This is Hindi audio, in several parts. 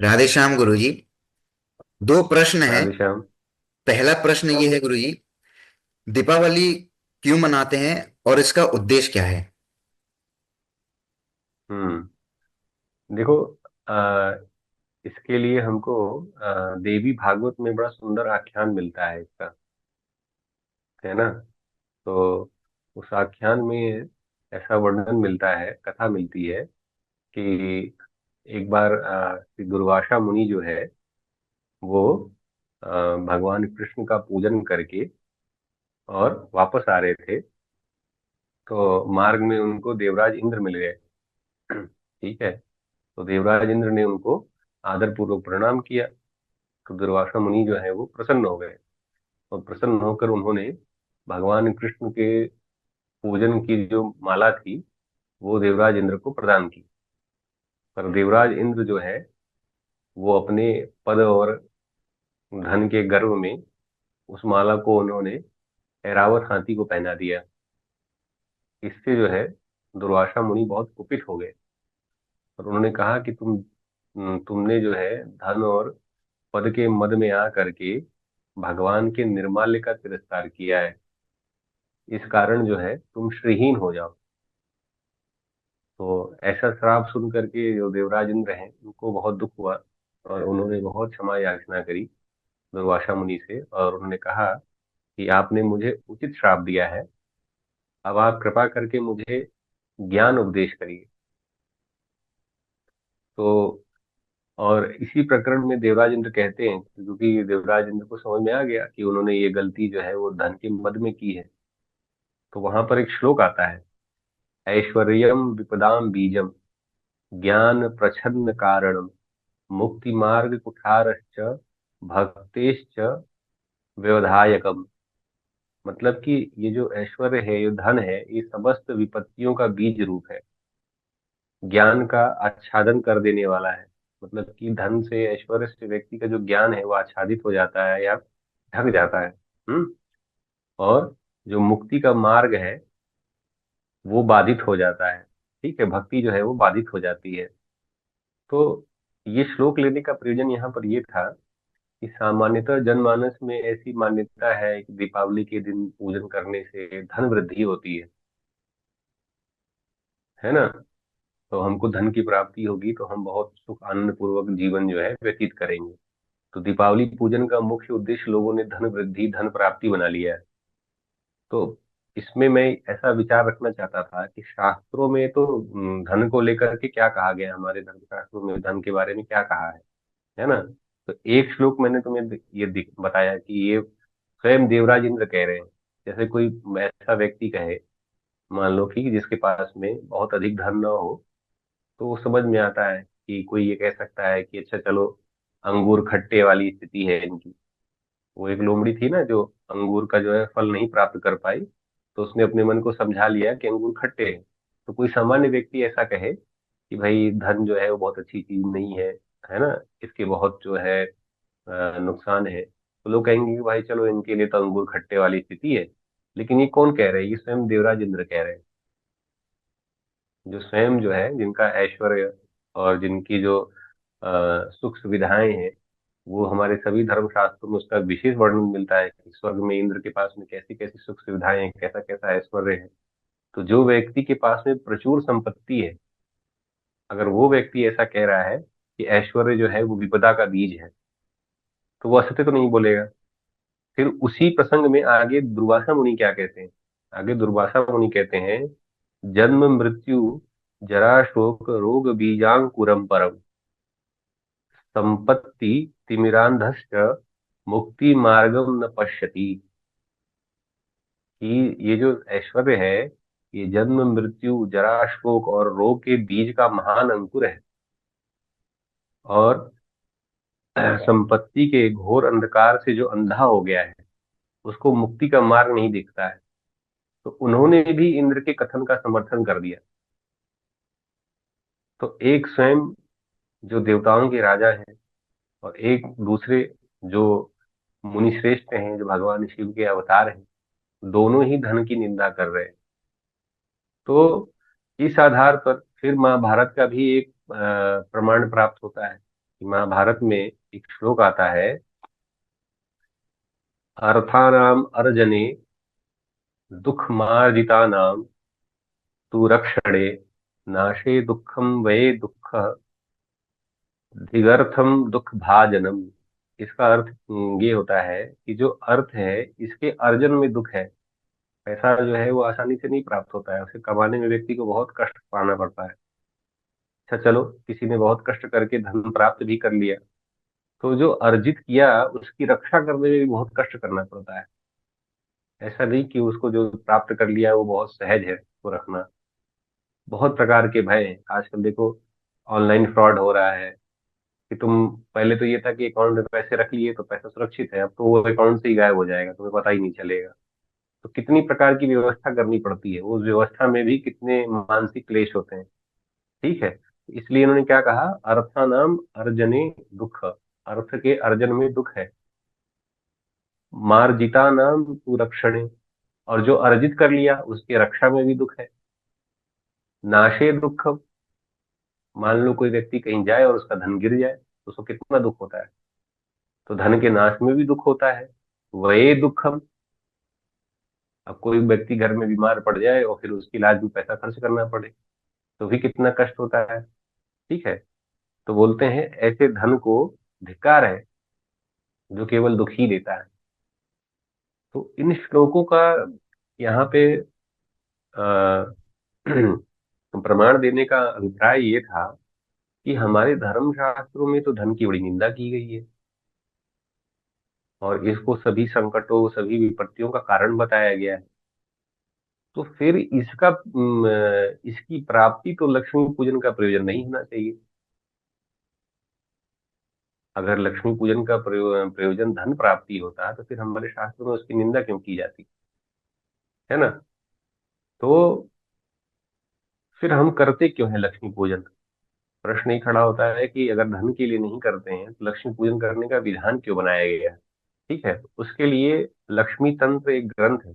राधे श्याम गुरुजी। दो प्रश्न हैं। राधे श्याम। पहला प्रश्न ये है गुरुजी, दीपावली क्यों मनाते हैं और इसका उद्देश्य क्या है? हम्म। देखो, आ, इसके लिए हमको देवी भागवत में बड़ा सुंदर आख्यान मिलता है इसका, है ना। तो उस आख्यान में ऐसा वर्णन मिलता है, कथा मिलती है कि एक बार श्री दुर्वासा मुनि जो है वो भगवान कृष्ण का पूजन करके और वापस आ रहे थे। तो मार्ग में उनको देवराज इंद्र मिल गए। ठीक है। तो देवराज इंद्र ने उनको आदर पूर्वक प्रणाम किया। तो दुर्वासा मुनि जो है वो प्रसन्न हो गए, और प्रसन्न होकर उन्होंने भगवान कृष्ण के पूजन की जो माला थी वो देवराज इंद्र को प्रदान की। पर देवराज इंद्र जो है वो अपने पद और धन के गर्व में उस माला को उन्होंने ऐरावत हाथी को पहना दिया। इससे जो है दुर्वासा मुनि बहुत कुपित हो गए, और उन्होंने कहा कि तुमने जो है धन और पद के मद में आ करके भगवान के निर्माल्य का तिरस्कार किया है। इस कारण जो है तुम श्रीहीन हो जाओ। तो ऐसा श्राप सुन करके जो देवराज इंद्र हैं उनको बहुत दुख हुआ, और उन्होंने बहुत क्षमा याचना करी दुर्वासा मुनि से, और उन्होंने कहा कि आपने मुझे उचित श्राप दिया है, अब आप कृपा करके मुझे ज्ञान उपदेश करिए। तो और इसी प्रकरण में देवराज इंद्र कहते हैं, क्योंकि देवराज इंद्र को समझ में आ गया कि उन्होंने ये गलती जो है वो धन के मद में की है, तो वहां पर एक श्लोक आता है, ऐश्वर्यम विपदाम बीजम ज्ञान प्रच्छन्न कारणम मुक्ति मार्ग कुठारश्च भक्तेश्च व्यवधायकम। मतलब कि ये जो ऐश्वर्य है, ये धन है, ये समस्त विपत्तियों का बीज रूप है, ज्ञान का आच्छादन कर देने वाला है। मतलब कि धन से, ऐश्वर्य से व्यक्ति का जो ज्ञान है वो आच्छादित हो जाता है या ढक जाता है। हम्म। और जो मुक्ति का मार्ग है वो बाधित हो जाता है। ठीक है, भक्ति जो है वो बाधित हो जाती है। तो ये श्लोक लेने का प्रयोजन यहाँ पर ये था कि सामान्यतः जनमानस में ऐसी मान्यता है कि दीपावली के दिन पूजन करने से धन वृद्धि होती है ना। तो हमको धन की प्राप्ति होगी तो हम बहुत सुख आनंद पूर्वक जीवन जो है व्यतीत करेंगे। तो दीपावली पूजन का मुख्य उद्देश्य लोगों ने धन वृद्धि, धन प्राप्ति बना लिया है। तो इसमें मैं ऐसा विचार रखना चाहता था कि शास्त्रों में तो धन को लेकर के क्या कहा गया है, हमारे धर्मशास्त्रों में धन के बारे में क्या कहा है ना। तो एक श्लोक मैंने तुम्हें बताया कि ये स्वयं देवराज इंद्र कह रहे हैं। जैसे कोई ऐसा व्यक्ति कहे, मान लो कि जिसके पास में बहुत अधिक धन न हो, तो वो समझ में आता है कि कोई ये कह सकता है कि अच्छा चलो, अंगूर खट्टे वाली स्थिति है इनकी। वो एक लोमड़ी थी ना जो अंगूर का जो है फल नहीं प्राप्त कर पाई, तो उसने अपने मन को समझा लिया कि अंगूर खट्टे हैं। तो कोई सामान्य व्यक्ति ऐसा कहे कि भाई धन जो है वो बहुत अच्छी चीज नहीं है ना, इसके बहुत जो है नुकसान है। तो लोग कहेंगे कि भाई चलो, इनके लिए तो अंगूर खट्टे वाली स्थिति है। लेकिन ये कौन कह रहे हैं? ये स्वयं देवराज इंद्र कह रहे हैं, जो स्वयं जो है जिनका ऐश्वर्य और जिनकी जो सुख सुविधाएं हैं, वो हमारे सभी धर्म शास्त्रों में उसका विशेष वर्णन मिलता है कि स्वर्ग में इंद्र के पास में कैसी कैसी सुख सुविधाएं हैं, कैसा कैसा ऐश्वर्य है। तो जो व्यक्ति के पास में प्रचुर संपत्ति है, अगर वो व्यक्ति ऐसा कह रहा है कि ऐश्वर्य जो है वो विपदा का बीज है, तो वो असत्य तो नहीं बोलेगा। फिर उसी प्रसंग में आगे दुर्वासा मुनि क्या कहते हैं? आगे दुर्वासा मुनि कहते हैं, जन्म मृत्यु जरा शोक रोग बीजांकुरम परम संपत्ति तिमिरांधश्च मुक्ति मार्गम न पश्यति। कि ये जो ऐश्वर्य है, ये जन्म मृत्यु जरा शोक और रोग के बीज का महान अंकुर है, और संपत्ति के घोर अंधकार से जो अंधा हो गया है उसको मुक्ति का मार्ग नहीं दिखता है। तो उन्होंने भी इंद्र के कथन का समर्थन कर दिया। तो एक स्वयं जो देवताओं के राजा हैं, और एक दूसरे जो मुनि श्रेष्ठ हैं, जो भगवान शिव के अवतार हैं, दोनों ही धन की निंदा कर रहे हैं। तो इस आधार पर फिर महाभारत का भी एक प्रमाण प्राप्त होता है कि महाभारत में एक श्लोक आता है, अर्थानाम अर्जने दुख मार्जितानाम तु रक्षणे नाशे दुखम वये दुख दिगर्थम दुख भाजनम। इसका अर्थ ये होता है कि जो अर्थ है इसके अर्जन में दुख है। पैसा जो है वो आसानी से नहीं प्राप्त होता है, उसे कमाने में व्यक्ति को बहुत कष्ट पाना पड़ता है। अच्छा चलो, किसी ने बहुत कष्ट करके धन प्राप्त भी कर लिया, तो जो अर्जित किया उसकी रक्षा करने में भी बहुत कष्ट करना पड़ता है। ऐसा नहीं कि उसको जो प्राप्त कर लिया वो बहुत सहज है वो रखना। बहुत प्रकार के भय हैं। आजकल देखो, ऑनलाइन फ्रॉड हो रहा है कि तुम, पहले तो ये था कि अकाउंट में पैसे रख लिए तो पैसा सुरक्षित है, अब तो वो अकाउंट से ही गायब हो जाएगा, तुम्हें पता ही नहीं चलेगा। तो कितनी प्रकार की व्यवस्था करनी पड़ती है, उस व्यवस्था में भी कितने मानसिक क्लेश होते हैं। ठीक है, इसलिए इन्होंने क्या कहा, अर्थानाम अर्जने दुख, अर्थ के अर्जन में दुख है। मार्जिता नाम तू रक्षणे, और जो अर्जित कर लिया उसकी रक्षा में भी दुख है। नाशे दुख, मान लो कोई व्यक्ति कहीं जाए और उसका धन गिर जाए तो उसको कितना दुख होता है। तो धन के नाश में भी दुख होता है। वये दुखम, अब कोई व्यक्ति घर में बीमार पड़ जाए और फिर उसके इलाज में पैसा खर्च करना पड़े तो भी कितना कष्ट होता है। ठीक है, तो बोलते हैं ऐसे धन को धिक्कार है जो केवल दुख ही देता है। तो इन श्लोकों का यहाँ पे अ, प्रमाण देने का अभिप्राय ये था कि हमारे धर्म शास्त्रों में तो धन की बड़ी निंदा की गई है और इसको सभी संकटों, सभी विपत्तियों का कारण बताया गया है। तो फिर इसकी प्राप्ति तो लक्ष्मी पूजन का प्रयोजन नहीं होना चाहिए। अगर लक्ष्मी पूजन का प्रयोजन धन प्राप्ति होता तो फिर हमारे शास्त्रों में उसकी निंदा क्यों की जाती, है ना। तो फिर हम करते क्यों है लक्ष्मी पूजन। प्रश्न ही खड़ा होता है कि अगर धन के लिए नहीं करते हैं तो लक्ष्मी पूजन करने का विधान क्यों बनाया गया है। ठीक है, उसके लिए लक्ष्मी तंत्र एक ग्रंथ है।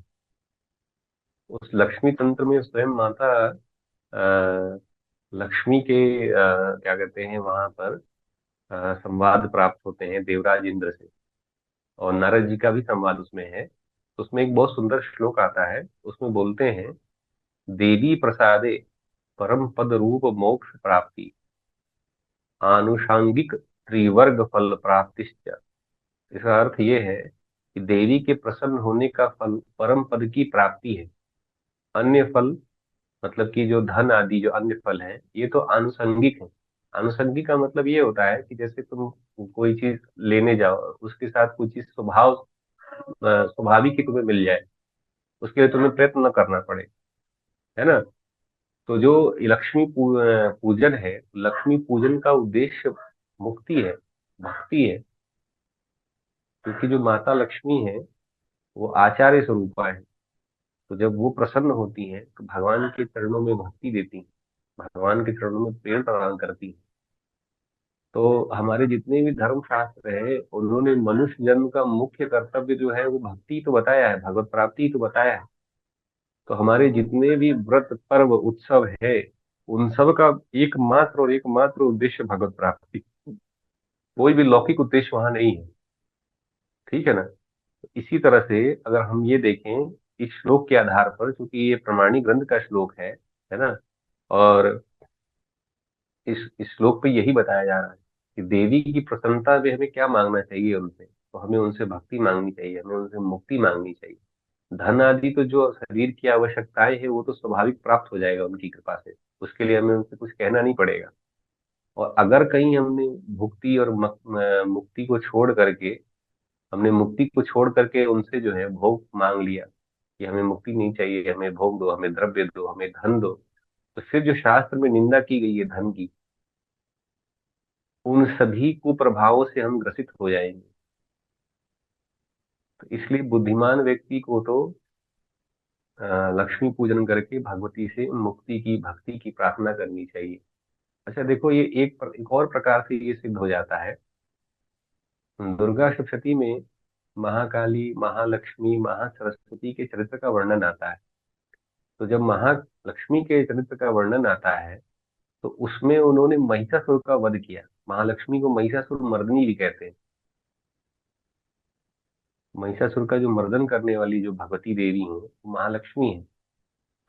उस लक्ष्मी तंत्र में स्वयं माता अ, लक्ष्मी के क्या कहते हैं वहां पर संवाद प्राप्त होते हैं देवराज इंद्र से, और नारद जी का भी संवाद उसमें है। तो उसमें एक बहुत सुंदर श्लोक आता है, उसमें बोलते हैं, देवी प्रसादे परम पद रूप मोक्ष प्राप्ति आनुषांगिक त्रिवर्ग फल प्राप्तिश्च। इसका अर्थ ये है कि देवी के प्रसन्न होने का फल परम पद की प्राप्ति है। अन्य फल, मतलब कि जो धन आदि जो अन्य फल हैं ये तो आनुषंगिक है। आनुषंगिक का मतलब ये होता है कि जैसे तुम कोई चीज लेने जाओ, उसके साथ कोई चीज स्वाभाविक ही तुम्हें मिल जाए, उसके लिए तुम्हें प्रयत्न न करना पड़े, है ना। तो जो पूजन है, लक्ष्मी पूजन का उद्देश्य मुक्ति है, भक्ति है। क्योंकि जो माता लक्ष्मी है वो आचार्य स्वरूपा है। तो जब वो प्रसन्न होती हैं तो भगवान के चरणों में भक्ति देती हैं, भगवान के चरणों में प्रेम प्रदान करती हैं। तो हमारे जितने भी धर्म शास्त्र है उन्होंने मनुष्य जन्म का मुख्य कर्तव्य जो है वो भक्ति तो बताया है, भगवत प्राप्ति तो बताया है। तो हमारे जितने भी व्रत पर्व उत्सव है उन सब का एकमात्र और एकमात्र उद्देश्य भगवत प्राप्ति, कोई भी लौकिक उद्देश्य वहां नहीं है। ठीक है ना। तो इसी तरह से अगर हम ये देखें इस श्लोक के आधार पर, क्योंकि ये प्रमाणी ग्रंथ का श्लोक है ना, और इस श्लोक पे यही बताया जा रहा है कि देवी की प्रसन्नता में हमें क्या मांगना चाहिए उनसे, तो हमें उनसे भक्ति मांगनी चाहिए, हमें उनसे मुक्ति मांगनी चाहिए। धन आदि तो जो शरीर की आवश्यकताएं है वो तो स्वाभाविक प्राप्त हो जाएगा उनकी कृपा से, उसके लिए हमें उनसे कुछ कहना नहीं पड़ेगा। और अगर कहीं हमने भुक्ति और मुक्ति को छोड़ करके, हमने मुक्ति को छोड़ करके उनसे जो है भोग मांग लिया कि हमें मुक्ति नहीं चाहिए, हमें भोग दो, हमें द्रव्य दो, हमें धन दो, तो फिर जो शास्त्र में निंदा की गई है धन की, उन सभी कुप्रभावों से हम ग्रसित हो जाएंगे। तो इसलिए बुद्धिमान व्यक्ति को तो लक्ष्मी पूजन करके भगवती से मुक्ति की, भक्ति की प्रार्थना करनी चाहिए। अच्छा देखो, ये एक और प्रकार से ये सिद्ध हो जाता है। दुर्गा सप्तशती में महाकाली, महालक्ष्मी, महासरस्वती के चरित्र का वर्णन आता है। तो जब महालक्ष्मी के चरित्र का वर्णन आता है तो उसमें उन्होंने महिषासुर का वध किया। महालक्ष्मी को महिषासुर मर्दिनी भी कहते हैं। महिषासुर का जो मर्दन करने वाली जो भगवती देवी है वो महालक्ष्मी है।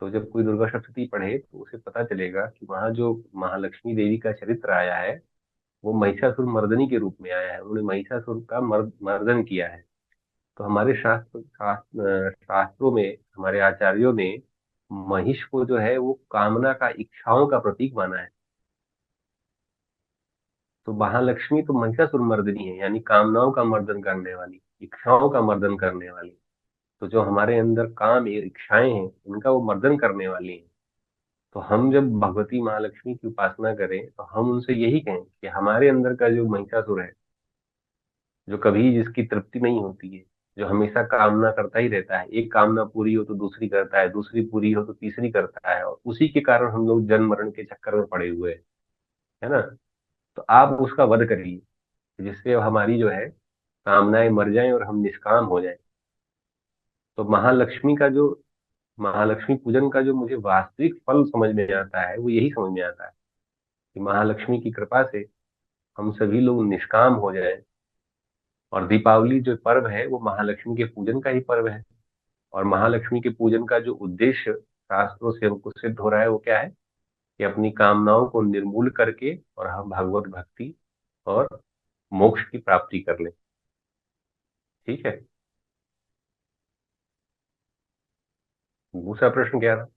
तो जब कोई दुर्गा सप्तशती पढ़े तो उसे पता चलेगा कि वहाँ जो महालक्ष्मी देवी का चरित्र आया है वो महिषासुर मर्दनी के रूप में आया है। उन्होंने महिषासुर का मर्दन किया है। तो हमारे शास्त्रों में हमारे आचार्यों ने महिष को जो है वो कामना का, इच्छाओं का प्रतीक माना है। तो महालक्ष्मी तो महिषासुर मर्दिनी है, यानी कामनाओं का मर्दन करने वाली, इच्छाओं का मर्दन करने वाली। तो जो हमारे अंदर काम इच्छाएं हैं इनका वो मर्दन करने वाली हैं। तो हम जब भगवती महालक्ष्मी की उपासना करें तो हम उनसे यही कहें कि हमारे अंदर का जो महिषासुर है, जो कभी जिसकी तृप्ति नहीं होती है, जो हमेशा कामना करता ही रहता है, एक कामना पूरी हो तो दूसरी करता है, दूसरी पूरी हो तो तीसरी करता है, और उसी के कारण हम लोग जन्म मरण के चक्कर में पड़े हुए हैं, है ना। तो आप उसका वध करिए, जिससे हमारी जो है कामनाएं मर जाएं और हम निष्काम हो जाएं। तो महालक्ष्मी पूजन का जो मुझे वास्तविक फल समझ में आता है वो यही समझ में आता है कि महालक्ष्मी की कृपा से हम सभी लोग निष्काम हो जाएं। और दीपावली जो पर्व है वो महालक्ष्मी के पूजन का ही पर्व है। और महालक्ष्मी के पूजन का जो उद्देश्य शास्त्रों से हमको सिद्ध हो रहा है वो क्या है, कि अपनी कामनाओं को निर्मूल करके और हम भगवत भक्ति और मोक्ष की प्राप्ति कर लें। ठीक है। दूसरा प्रश्न क्या था?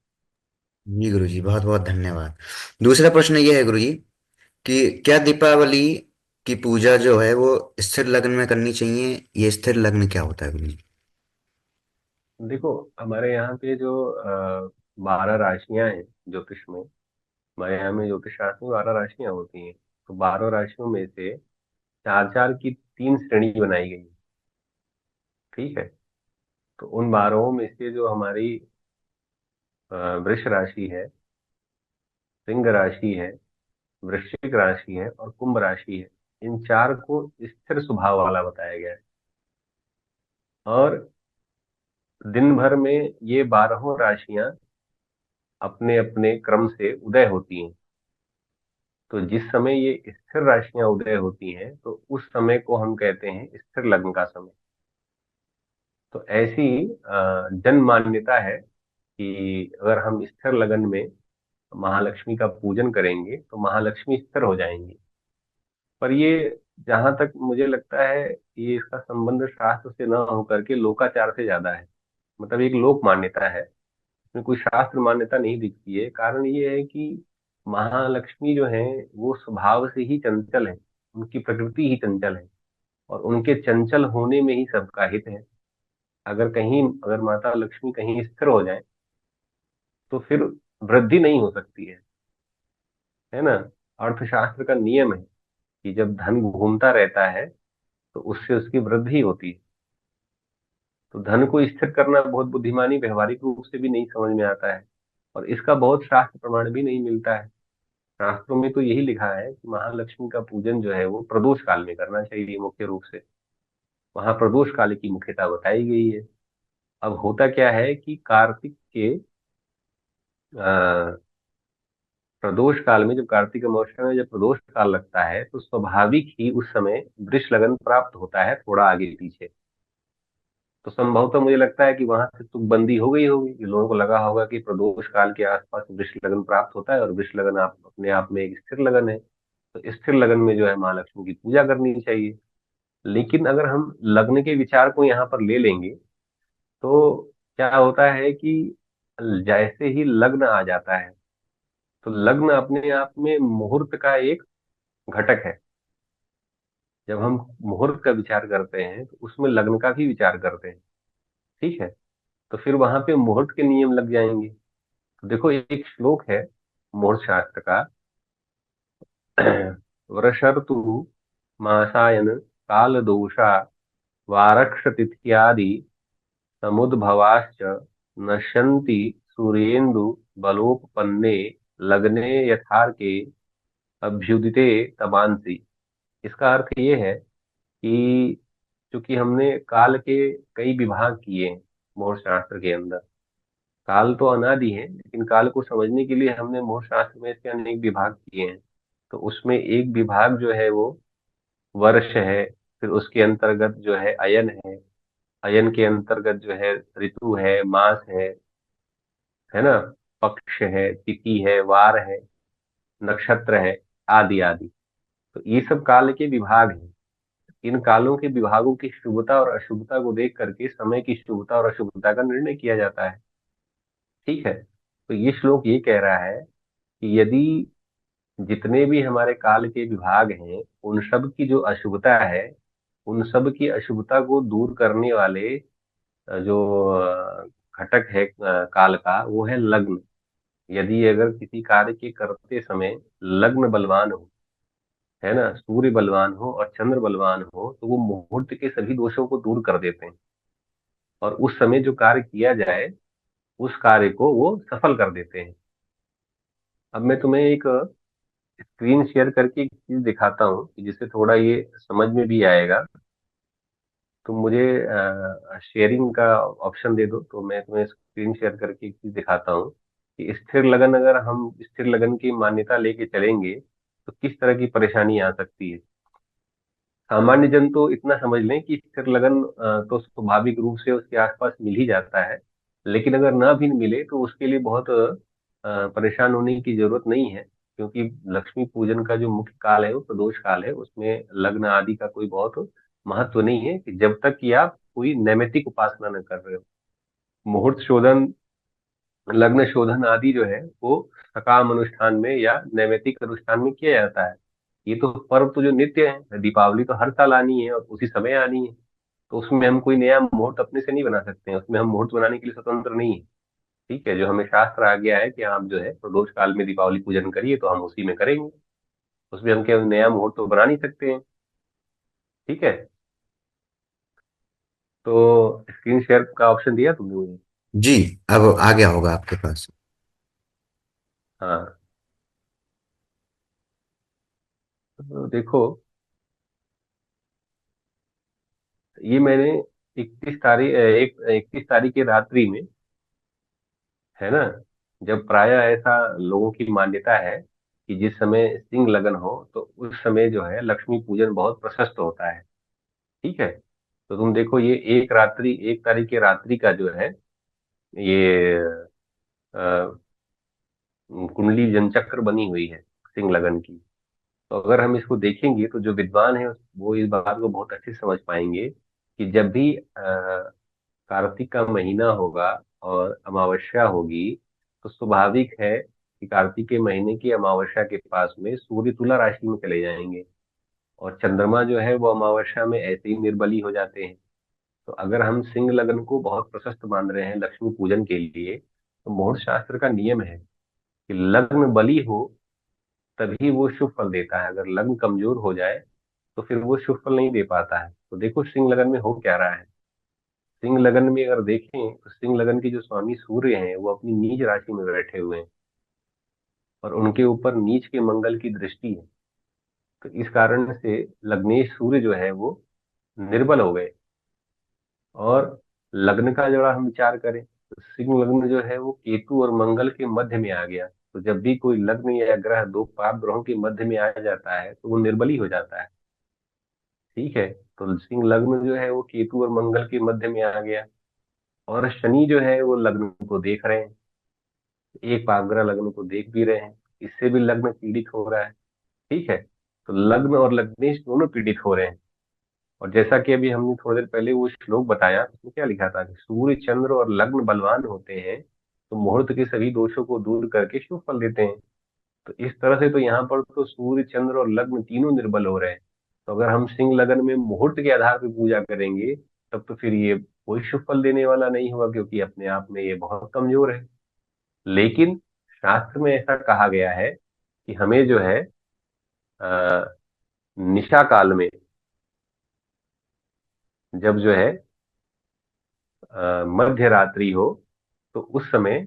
जी गुरु जी, बहुत बहुत धन्यवाद। दूसरा प्रश्न ये है गुरु जी कि क्या दीपावली की पूजा जो है वो स्थिर लग्न में करनी चाहिए? ये स्थिर लग्न क्या होता है गुरु जी? देखो, हमारे यहाँ पे जो 12 राशियां हैं ज्योतिष में, हमारे यहाँ में ज्योतिष शास्त्र में 12 राशियां होती हैं। तो 12 राशियों में से चार चार की तीन श्रेणी बनाई गई है। ठीक है। तो उन 12 में से जो हमारी वृष राशि है, सिंह राशि है, वृश्चिक राशि है और कुंभ राशि है, इन चार को स्थिर स्वभाव वाला बताया गया है। और दिन भर में ये 12 राशियां अपने अपने क्रम से उदय होती हैं। तो जिस समय ये स्थिर राशियां उदय होती हैं तो उस समय को हम कहते हैं स्थिर लग्न का समय। तो ऐसी जन मान्यता है कि अगर हम स्थिर लगन में महालक्ष्मी का पूजन करेंगे तो महालक्ष्मी स्थिर हो जाएंगी। पर ये, जहां तक मुझे लगता है, ये इसका संबंध शास्त्र से न होकर के लोकाचार से ज्यादा है। मतलब एक लोक मान्यता है, इसमें कोई शास्त्र मान्यता नहीं दिखती है। कारण ये है कि महालक्ष्मी जो है वो स्वभाव से ही चंचल है, उनकी प्रकृति ही चंचल है, और उनके चंचल होने में ही सबका हित है। अगर माता लक्ष्मी कहीं स्थिर हो जाए तो फिर वृद्धि नहीं हो सकती है ना। अर्थशास्त्र का नियम है कि जब धन घूमता रहता है तो उससे उसकी वृद्धि होती है। तो धन को स्थिर करना बहुत बुद्धिमानी व्यवहारिक रूप से भी नहीं समझ में आता है, और इसका बहुत शास्त्र प्रमाण भी नहीं मिलता है। शास्त्रों में तो यही लिखा है कि महालक्ष्मी का पूजन जो है वो प्रदोष काल में करना चाहिए मुख्य रूप से। वहां प्रदोष काल की मुख्यता बताई गई है। अब होता क्या है कि कार्तिक के प्रदोष काल में, जब कार्तिक के मौसम में जब प्रदोष काल लगता है तो स्वाभाविक ही उस समय वृष लगन प्राप्त होता है, थोड़ा आगे पीछे। तो संभवतः मुझे लगता है कि वहां से तुकबंदी हो गई होगी कि लोगों को लगा होगा कि प्रदोष काल के आसपास वृष लगन प्राप्त होता है, और वृष लगन आप अपने आप में एक स्थिर लगन है। तो स्थिर लगन में जो है महालक्ष्मी की पूजा करनी चाहिए। लेकिन अगर हम लग्न के विचार को यहाँ पर ले लेंगे तो क्या होता है कि जैसे ही लग्न आ जाता है तो लग्न अपने आप में मुहूर्त का एक घटक है। जब हम मुहूर्त का विचार करते हैं तो उसमें लग्न का भी विचार करते हैं। ठीक है। तो फिर वहां पे मुहूर्त के नियम लग जाएंगे। तो देखो, एक श्लोक है मुहूर्त शास्त्र का। वर्षर्तु मासायन काल दोषा वारक्ष तिथ्यादि समुद्भवाश्च नश्यन्ति सूर्येन्दु बलोपपन्ने लग्ने यथार्के अभ्युदिते तमांसि। इसका अर्थ ये है कि चूंकि हमने काल के कई विभाग किए हैं मुहूर्त शास्त्र के अंदर, काल तो अनादि है, लेकिन काल को समझने के लिए हमने मोक्ष शास्त्र में इसके अनेक विभाग किए हैं। तो उसमें एक विभाग जो है वो वर्ष है, फिर उसके अंतर्गत जो है अयन है, अयन के अंतर्गत जो है ऋतु है, मास है ना, पक्ष है, तिथि है, वार है, नक्षत्र है, आदि आदि। तो ये सब काल के विभाग हैं। इन कालों के विभागों की शुभता और अशुभता को देख करके समय की शुभता और अशुभता का निर्णय किया जाता है। ठीक है। तो ये श्लोक ये कह रहा है कि यदि जितने भी हमारे काल के विभाग हैं उन सब की जो अशुभता है, उन सब की अशुभता को दूर करने वाले जो घटक है काल का, वो है लग्न। यदि अगर किसी कार्य के करते समय लग्न बलवान हो, है ना, सूर्य बलवान हो और चंद्र बलवान हो, तो वो मुहूर्त के सभी दोषों को दूर कर देते हैं, और उस समय जो कार्य किया जाए उस कार्य को वो सफल कर देते हैं। अब मैं तुम्हें एक स्क्रीन शेयर करके एक चीज दिखाता हूँ कि जिससे थोड़ा ये समझ में भी आएगा। तुम मुझे शेयरिंग का ऑप्शन दे दो, तो मैं तुम्हें स्क्रीन शेयर करके एक चीज दिखाता हूँ कि स्थिर लगन, अगर हम स्थिर लगन की मान्यता लेके चलेंगे तो किस तरह की परेशानी आ सकती है। सामान्य जन तो इतना समझ लें कि स्थिर लगन तो स्वाभाविक रूप से उसके आसपास मिल ही जाता है, लेकिन अगर ना भी मिले तो उसके लिए बहुत परेशान होने की जरूरत नहीं है, क्योंकि लक्ष्मी पूजन का जो मुख्य काल है वो प्रदोष काल है, उसमें लग्न आदि का कोई बहुत महत्व नहीं है, कि जब तक कि आप कोई नैमित्तिक उपासना न कर रहे हो। मुहूर्त शोधन, लग्न शोधन आदि जो है वो सकाम अनुष्ठान में या नैमित्तिक अनुष्ठान में किया जाता है। ये तो पर्व तो जो नित्य है, दीपावली तो हर साल आनी है और उसी समय आनी है, तो उसमें हम कोई नया मुहूर्त अपने से नहीं बना सकते हैं, उसमें हम मुहूर्त बनाने के लिए स्वतंत्र नहीं है। ठीक है, जो हमें शास्त्र आ गया है कि आप जो है प्रदोष काल में दीपावली पूजन करिए, तो हम उसी में करेंगे। उसमें हम क्या नया मुहूर्त तो बना नहीं सकते हैं। ठीक है। तो स्क्रीन शेयर का ऑप्शन दिया तुमने मुझे? जी, अब आ गया होगा आपके पास। हाँ। तो देखो, ये मैंने 31 तारीख की रात्रि में, है ना, जब प्राय ऐसा लोगों की मान्यता है कि जिस समय सिंह लगन हो तो उस समय जो है लक्ष्मी पूजन बहुत प्रशस्त होता है। ठीक है। तो तुम देखो, ये 1 तारीख की रात्रि का जो है ये कुंडली जनचक्र बनी हुई है सिंह लगन की। तो अगर हम इसको देखेंगे तो जो विद्वान है वो इस बात को बहुत अच्छे से समझ पाएंगे कि जब भी कार्तिक का महीना होगा और अमावस्या होगी, तो स्वाभाविक है कि कार्तिक के महीने की अमावस्या के पास में सूर्य तुला राशि में चले जाएंगे, और चंद्रमा जो है वो अमावस्या में ऐसे ही निर्बली हो जाते हैं। तो अगर हम सिंह लग्न को बहुत प्रशस्त मान रहे हैं लक्ष्मी पूजन के लिए, तो मुहूर्त शास्त्र का नियम है कि लग्न बली हो तभी वो शुभ फल देता है। अगर लग्न कमजोर हो जाए तो फिर वो शुभ फल नहीं दे पाता है। तो देखो सिंह लगन में हो क्या रहा है। सिंह लगन में अगर देखें तो सिंह लगन के जो स्वामी सूर्य हैं वो अपनी नीच राशि में बैठे हुए हैं, और उनके ऊपर नीच के मंगल की दृष्टि है। तो इस कारण से लग्नेश सूर्य जो है वो निर्बल हो गए। और लग्न का जरा हम विचार करें तो सिंह लग्न जो है वो केतु और मंगल के मध्य में आ गया। तो जब भी कोई लग्न या ग्रह दो पाप ग्रहों के मध्य में आ जाता है तो वो निर्बली हो जाता है। ठीक है। तो सिंह लग्न जो है वो केतु और मंगल के मध्य में आ गया, और शनि जो है वो लग्न को देख रहे हैं, एक पापग्रह लग्न को देख भी रहे हैं, इससे भी लग्न पीड़ित हो रहा है। ठीक है। तो लग्न और लग्नेश दोनों पीड़ित हो रहे हैं। और जैसा कि अभी हमने थोड़ी देर पहले वो श्लोक बताया, उसमें क्या लिखा था कि सूर्य चंद्र और लग्न बलवान होते हैं तो मुहूर्त के सभी दोषों को दूर करके शुभ फल देते हैं। तो इस तरह से तो यहाँ पर तो सूर्य चंद्र और लग्न तीनों निर्बल हो रहे हैं। तो अगर हम सिंह लगन में मुहूर्त के आधार पर पूजा करेंगे, तब तो फिर ये कोई शुभ फल देने वाला नहीं होगा, क्योंकि अपने आप में ये बहुत कमजोर है। लेकिन शास्त्र में ऐसा कहा गया है कि हमें जो है अ, निशा काल में, जब जो है मध्य रात्रि हो, तो उस समय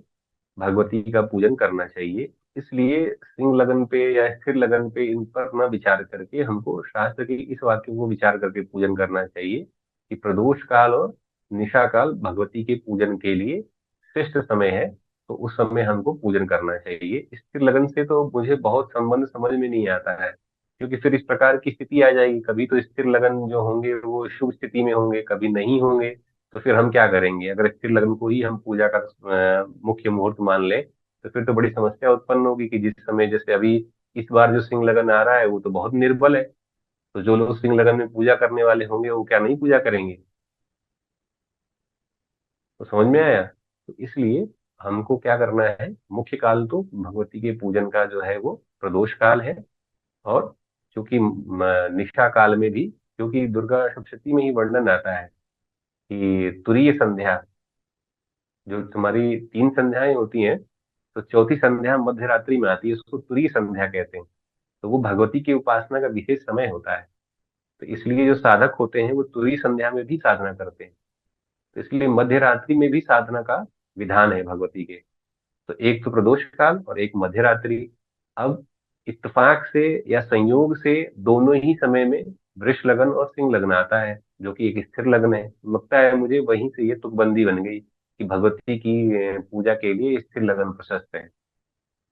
भगवती का पूजन करना चाहिए। इसलिए सिंह लगन पे या स्थिर लगन पे इन पर न विचार करके हमको शास्त्र के इस वाक्य को विचार करके पूजन करना चाहिए कि प्रदोष काल और निशा काल भगवती के पूजन के लिए श्रेष्ठ समय है, तो उस समय हमको पूजन करना चाहिए। स्थिर लगन से तो मुझे बहुत संबंध समझ में नहीं आता है, क्योंकि फिर इस प्रकार की स्थिति आ जाएगी, कभी तो स्थिर लगन जो होंगे वो शुभ स्थिति में होंगे, कभी नहीं होंगे। तो फिर हम क्या करेंगे? अगर स्थिर लगन को ही हम पूजा का मुख्य मुहूर्त मान ले, तो फिर तो बड़ी समस्या उत्पन्न होगी कि जिस समय, जैसे अभी इस बार जो सिंह लगन आ रहा है वो तो बहुत निर्बल है, तो जो लोग सिंह लगन में पूजा करने वाले होंगे वो क्या नहीं पूजा करेंगे? तो समझ में आया? तो इसलिए हमको क्या करना है, मुख्य काल तो भगवती के पूजन का जो है वो प्रदोष काल है। और चूंकि निशा काल में भी, क्योंकि दुर्गा सप्तशती में ही वर्णन आता है कि तुरीय संध्या, जो तुम्हारी तीन संध्याएं होती हैं, तो चौथी संध्या मध्य रात्रि में आती है, उसको तुरीय संध्या कहते हैं। तो वो भगवती की उपासना का विशेष समय होता है। तो इसलिए जो साधक होते हैं वो तुरीय संध्या में भी साधना करते हैं। तो इसलिए मध्य रात्रि में भी साधना का विधान है भगवती के। तो एक तो प्रदोष काल और एक मध्य रात्रि। अब इत्तेफाक से या संयोग से दोनों ही समय में वृष लगन और सिंह लगन आता है, जो कि एक स्थिर लगन है। लगता है मुझे वहीं से ये तुकबंदी बन गई कि भगवती की पूजा के लिए स्थिर लगन प्रशस्त है।